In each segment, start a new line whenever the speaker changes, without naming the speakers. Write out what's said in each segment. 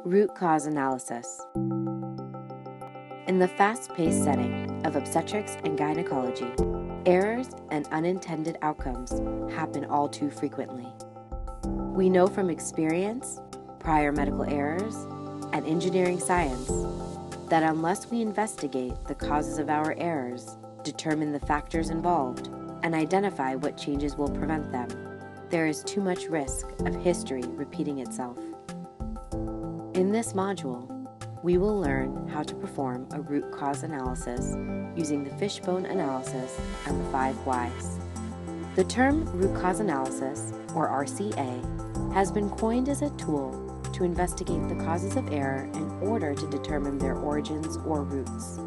Root cause analysis. In the fast-paced setting of obstetrics and gynecology, errors and unintended outcomes happen all too frequently. We know from experience, prior medical errors, and engineering science that unless we investigate the causes of our errors, determine the factors involved, and identify what changes will prevent them, there is too much risk of history repeating itself. In this module, we will learn how to perform a root cause analysis using the Fishbone analysis and the 5 whys. The term root cause analysis, or RCA, has been coined as a tool to investigate the causes of error in order to determine their origins or roots.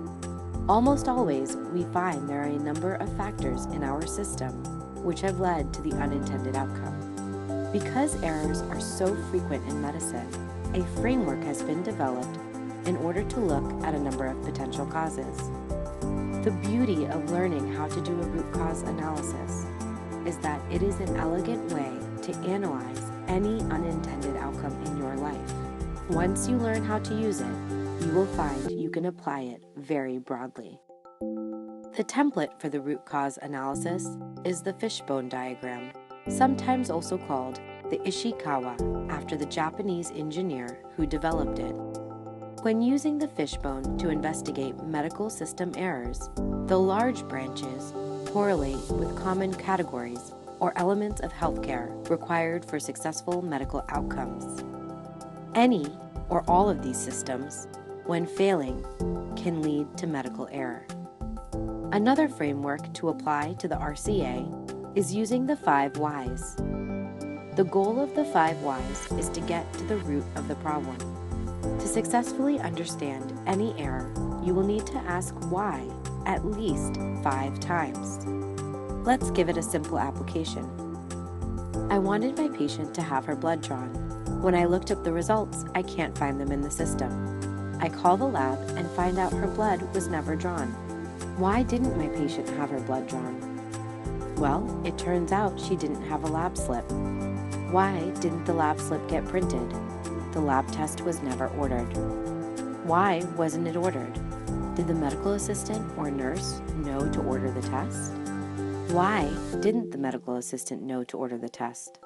Almost always, we find there are a number of factors in our system which have led to the unintended outcome. Because errors are so frequent in medicine, a framework has been developed in order to look at a number of potential causes. The beauty of learning how to do a root cause analysis is that it is an elegant way to analyze any unintended outcome in your life. Once you learn how to use it, you will find you can apply it very broadly. The template for the root cause analysis is the Fishbone Diagram, sometimes also called the Ishikawa, after the Japanese engineer who developed it. When using the fishbone to investigate medical system errors, the large branches correlate with common categories or elements of healthcare required for successful medical outcomes. Any or all of these systems, when failing, can lead to medical error. Another framework to apply to the RCA is using the 5 whys. The goal of the 5 whys is to get to the root of the problem. To successfully understand any error, you will need to ask why at least 5 times. Let's give it a simple application. I wanted my patient to have her blood drawn. When I looked up the results, I can't find them in the system. I call the lab and find out her blood was never drawn. Why didn't my patient have her blood drawn? Well, it turns out she didn't have a lab slip. Why didn't the lab slip get printed? The lab test was never ordered. Why wasn't it ordered? Did the medical assistant or nurse know to order the test? Why didn't the medical assistant know to order the test?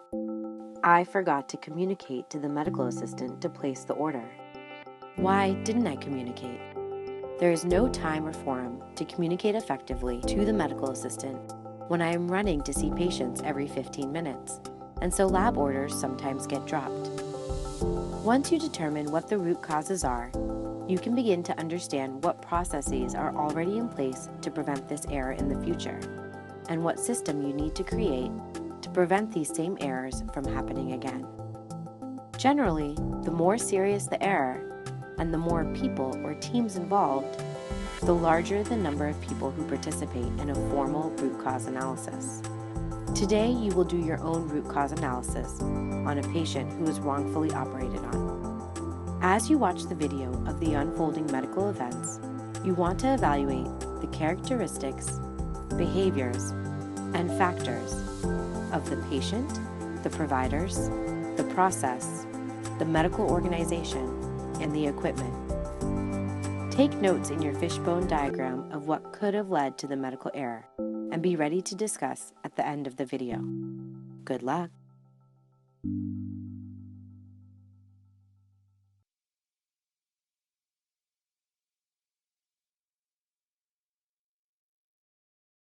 I forgot to communicate to the medical assistant to place the order. Why didn't I communicate? There is no time or forum to communicate effectively to the medical assistant when I am running to see patients every 15 minutes, and so lab orders sometimes get dropped. Once you determine what the root causes are, you can begin to understand what processes are already in place to prevent this error in the future, and what system you need to create to prevent these same errors from happening again. Generally, the more serious the error, and the more people or teams involved, the larger the number of people who participate in a formal root cause analysis. Today, you will do your own root cause analysis on a patient who was wrongfully operated on. As you watch the video of the unfolding medical events, you want to evaluate the characteristics, behaviors, and factors of the patient, the providers, the process, the medical organization, and the equipment. Take notes in your fishbone diagram of what could have led to the medical error, and be ready to discuss at the end of the video. Good luck!